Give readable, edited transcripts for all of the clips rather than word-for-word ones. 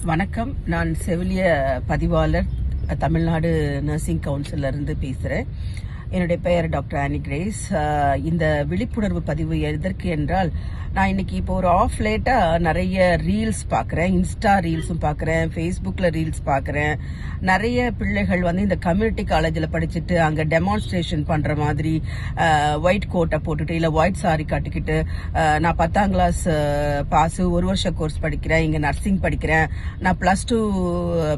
வணக்கம். நான் செவிலிய பதிவாளர், தமிழ்நாடு நர்சிங் கவுன்சில்ல இருந்து பேசுறேன். என்னுடைய பெயர் டாக்டர் ஆனி கிரேஸ். இந்த விழிப்புணர்வு பதிவு எதற்கு என்றால், நான் இன்னைக்கு இப்போ ஒரு ஆஃப் லேட்டா நிறைய ரீல்ஸ் பார்க்குறேன். இன்ஸ்டா ரீல்ஸும் பார்க்குறேன், ஃபேஸ்புக்கில் ரீல்ஸ் பார்க்குறேன். நிறைய பிள்ளைகள் இந்த கம்யூனிட்டி காலேஜில் படிச்சுட்டு அங்கே டெமான்ஸ்ட்ரேஷன் பண்ணுற மாதிரி ஒயிட் கோட்டை போட்டுட்டு இல்லை ஒயிட் சாரி கட்டிக்கிட்டு, நான் 10ஆம் கிளாஸ் பாஸு, 1 வருஷ கோர்ஸ் படிக்கிறேன், இங்கே நர்சிங் படிக்கிறேன், நான் +2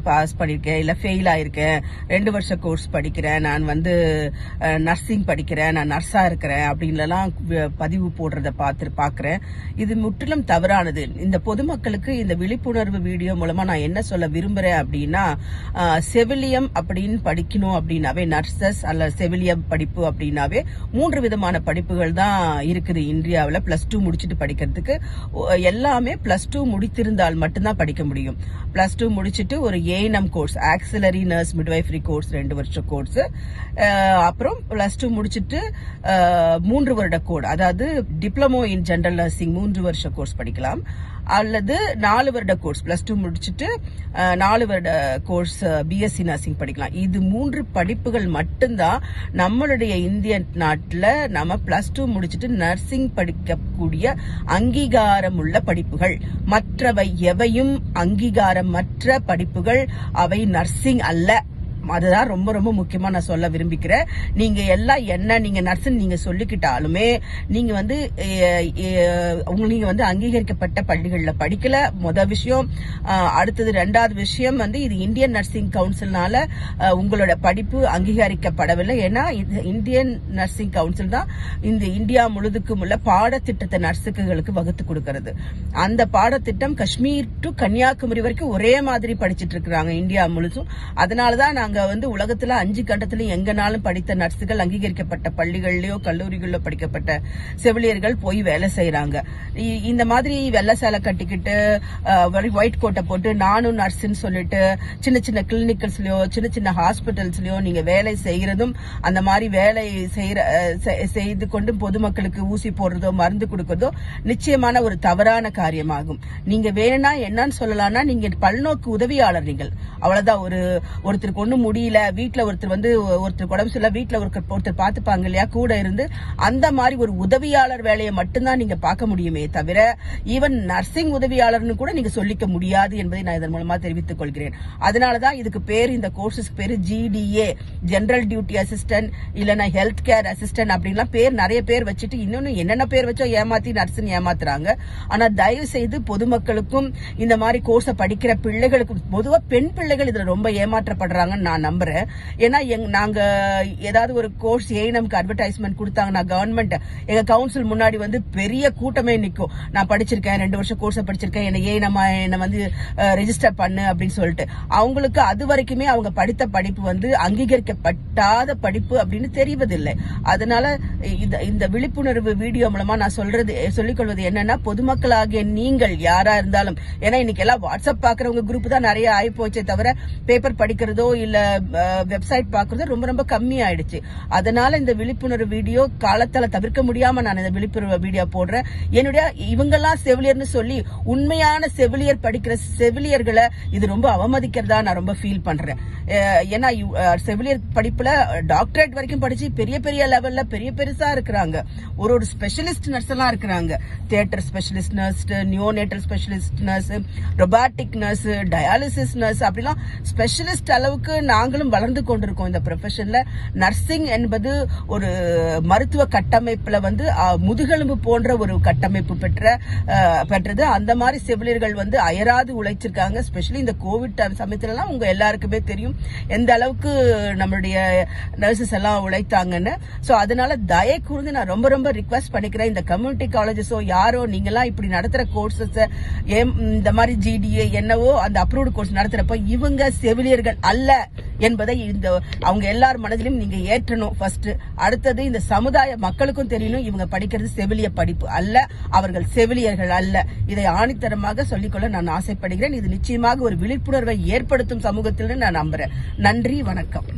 பாஸ் பண்ணியிருக்கேன் இல்லை ஃபெயில் ஆயிருக்கேன், 2 வருஷ கோர்ஸ் படிக்கிறேன், நான் நர்சிங் படிக்கிறேன், நான் நர்ஸா இருக்கிறேன் அப்படின்லாம் பதிவு போடுறத பார்க்குறேன். இது முற்றிலும் தவறானது. இந்த பொதுமக்களுக்கு இந்த விழிப்புணர்வு வீடியோ மூலமா நான் என்ன சொல்ல விரும்புறேன் அப்படின்னா, செவிலியம் அப்படின்னு படிக்கணும் அப்படின்னாவே, நர்சஸ் அல்ல செவிலிய படிப்பு அப்படின்னாவே 3 விதமான படிப்புகள் தான் இருக்குது இந்தியாவில். +2 முடிச்சுட்டு படிக்கிறதுக்கு எல்லாமே +2 முடித்திருந்தால் மட்டும்தான் படிக்க முடியும். +2 முடிச்சுட்டு ஒரு ANM course, auxiliary nurse midwifery course 2 வருஷ கோர்ஸ், அப்புறம் +2 முடிச்சுட்டு 3 வருட கோர்ஸ், அதாவது டிப்ளமோ இன் ஜெனரல் நர்சிங் 3 வருஷ கோர்ஸ் படிக்கலாம். அல்லது 4 வருட கோர்ஸ், +2 முடிச்சுட்டு 4 வருட கோர்ஸ் பிஎஸ்சி நர்சிங் படிக்கலாம். இது 3 படிப்புகள் மட்டும்தான் நம்மளுடைய இந்திய நாட்டில் நம்ம +2 முடிச்சுட்டு நர்சிங் படிக்கக்கூடிய அங்கீகாரம் உள்ள படிப்புகள். மற்றவை எவையும் அங்கீகாரமற்ற படிப்புகள், அவை நர்சிங் அல்ல. அதுதான் ரொம்ப ரொம்ப முக்கியமா நான் சொல்ல விரும்பிக்கிறேன். நீங்க எல்லாம் என்ன நீங்க நர்ஸ் நீங்க சொல்லிக்கிட்டாலுமே நீங்க நீங்க அங்கீகரிக்கப்பட்ட பள்ளிகள்ல படிக்கல. முதல் விஷயம். அடுத்தது 2வது விஷயம் இது இந்தியன் நர்சிங் கவுன்சில்னால உங்களோட படிப்பு அங்கீகரிக்கப்படவில்லை. ஏன்னா இந்தியன் நர்சிங் கவுன்சில் தான் இந்த இந்தியா முழுதுக்கும் உள்ள பாடத்திட்டத்தை நர்ஸுகளுக்கு வகுத்து கொடுக்கிறது. அந்த பாடத்திட்டம் காஷ்மீர் டு கன்னியாகுமரி வரைக்கும் ஒரே மாதிரி படிச்சிட்டு இருக்கிறாங்க இந்தியா முழுசும். அதனாலதான் நாங்க உலகத்துல 5 கண்டத்திலும் எங்கனாலும் படித்த நர்ஸுகள், அங்கீகரிக்கப்பட்ட பள்ளிகள்லயோ கல்லூரிகளிலோ படிக்கப்பட்ட செவிலியர்கள் போய் வேலை செய்யறாங்க. இந்த மாதிரி வெள்ளை சேலை கட்டிக்கிட்டு ஒயிட் கோட்டை போட்டு நானும் நர்ஸ்ன்னு சொல்லிட்டு சின்ன சின்ன கிளினிக்கல்ஸ்லயோ சின்ன சின்ன ஹாஸ்பிட்டல்ஸ்லயோ நீங்க வேலை செய்யறதும், அந்த மாதிரி வேலை செய்து கொண்டு பொதுமக்களுக்கு ஊசி போடுறதோ மருந்து கொடுக்கறதோ நிச்சயமான ஒரு தவறான காரியமாகும். நீங்க வேணா என்னன்னு சொல்லலாம்னா, நீங்க பல்நோக்கு உதவியாளர். நீங்கள் அவ்வளவுதான். ஒருத்தருக்கு ஒண்ணும் முடியல, வீட்டுல ஒருத்தர் உடம்பு சரியில்லை, வீட்டுல ஒருத்தர் பாத்துப்பாங்க இல்லையா, கூட இருந்து அந்த மாதிரி ஒரு உதவியாளர் வேலையை மட்டும்தான் நீங்க பார்க்க முடியுமே தவிர, ஈவன் நர்சிங் உதவியாளர்னு கூட நீங்க சொல்லிக்க முடியாது என்பதை நான் இதன் மூலமா தெரிவித்துக் கொள்கிறேன். அதனாலதான் இதுக்கு பேர், இந்த கோர்ஸஸ்க்கு பேரு GDA, ஜெனரல் டியூட்டி அசிஸ்டன்ட், இல்லைன்னா ஹெல்த் கேர் அசிஸ்டன்ட் அப்படின்லாம் நிறைய பேர் வச்சுட்டு இன்னொன்னு என்னென்ன பேர் வச்சோ ஏமாத்தி நர்ஸ்ன்னு ஏமாத்துறாங்க. ஆனா தயவு செய்து பொதுமக்களுக்கும் இந்த மாதிரி கோர்ஸை படிக்கிற பிள்ளைகளுக்கும், பொதுவா பெண் பிள்ளைகள் இதுல ரொம்ப ஏமாற்றப்படுறாங்கன்னு நான் நம்புறேன். ஏன்னா நாங்க ஏதாவது ஒரு கோர்ஸ் ஏஎன்எம்க்கு அட்வர்டைஸ்மெண்ட் கொடுத்தாங்கன்னா கவர்மெண்ட் எங்க கவுன்சில் முன்னாடி பெரிய கூட்டமே நிற்கும். நான் படிச்சிருக்கேன், 2 வருஷம் கோர்ஸ் படிச்சிருக்கேன், என்ன ரெஜிஸ்டர் பண்ணு அப்படின்னு சொல்லிட்டு. அவங்களுக்கு அது வரைக்குமே அவங்க படித்த படிப்பு அங்கீகரிக்கப்பட்டாத படிப்பு அப்படின்னு தெரிவதில்லை. அதனால இந்த விழிப்புணர்வு வீடியோ மூலமா நான் சொல்லிக்கொள்வது என்னன்னா, பொதுமக்களாகிய நீங்கள் யாரா இருந்தாலும், ஏன்னா இன்னைக்கு எல்லாம் வாட்ஸ்அப் பாக்குறவங்க குரூப் தான் நிறைய ஆகி போச்சே தவிர பேப்பர் படிக்கிறதோ இல்ல வெப்சைட் பாக்குறதோ ரொம்ப ரொம்ப கம்மி ஆயிடுச்சு. அதனால இந்த விழிப்புணர்வு வீடியோ காலத்தால தவிர்க்க முடியாம நான் இந்த விழிப்புணர்வு வீடியோ போடுறேன். என்னுடைய இவங்கெல்லாம் செவிலியர்னு சொல்லி உண்மையான செவிலியர் படிக்கிற செவிலியர்களை இது ரொம்ப அவமதிக்கிறதா நான் ரொம்ப ஃபீல் பண்றேன். ஏன்னா செவிலியர் படிப்புல டாக்டரேட் வரைக்கும் படிச்சு பெரிய பெரிய லெவல்ல பெருசா இருக்கிறாங்க. ஒரு ஸ்பெஷலிஸ்ட் நர்ஸ் எல்லாம் இருக்கிறாங்க. Theatre specialist nurse, neonatal specialist nurse, robotic nurse, dialysis nurse, அப்படிலாம் ஸ்பெஷலிஸ்ட் அளவுக்கு நாங்களும் வளர்ந்து கொண்டிருக்கோம் இந்த ப்ரொஃபஷன்ல. நர்சிங் என்பது ஒரு மருத்துவ கட்டமைப்புல முதுகெலும்பு போன்ற ஒரு கட்டமைப்பு பெற்றது. அந்த மாதிரி செவிலியர்கள் அயராது உழைச்சிருக்காங்க. ஸ்பெஷலி இந்த கோவிட் சமயத்துல உங்க எல்லாருக்குமே தெரியும் எந்த அளவுக்கு நம்மளுடைய நர்சஸ் எல்லாம் உழைத்தாங்கன்னு. சோ அதனால தயவு கூர்ந்து நான் ரொம்ப ரொம்ப ரிக்வெஸ்ட் பண்ணிக்கிறேன், இந்த கம்யூனிட்டி காலேஜஸோ யாரோ நீங்கெல்லாம் இப்படி நடத்துற கோர்சஸ், இந்த மாதிரி GDA என்னவோ அந்த அப்ரூவ்டு கோர்ஸ் நடத்துறப்ப இவங்க செவிலியர்கள் அல்ல என்பதை அவங்க எல்லார் மனதிலும் நீங்க ஏற்றணும் ஃபர்ஸ்ட். அடுத்தது இந்த சமுதாய மக்களுக்கும் தெரியணும், இவங்க படிக்கிறது செவிலிய படிப்பு அல்ல, அவர்கள் செவிலியர்கள் அல்ல. இதை ஆணித்தரமாக சொல்லிக்கொள்ள நான் ஆசைப்படுகிறேன். இது நிச்சயமாக ஒரு விழிப்புணர்வை ஏற்படுத்தும் சமூகத்தில் நான் நம்புறேன். நன்றி, வணக்கம்.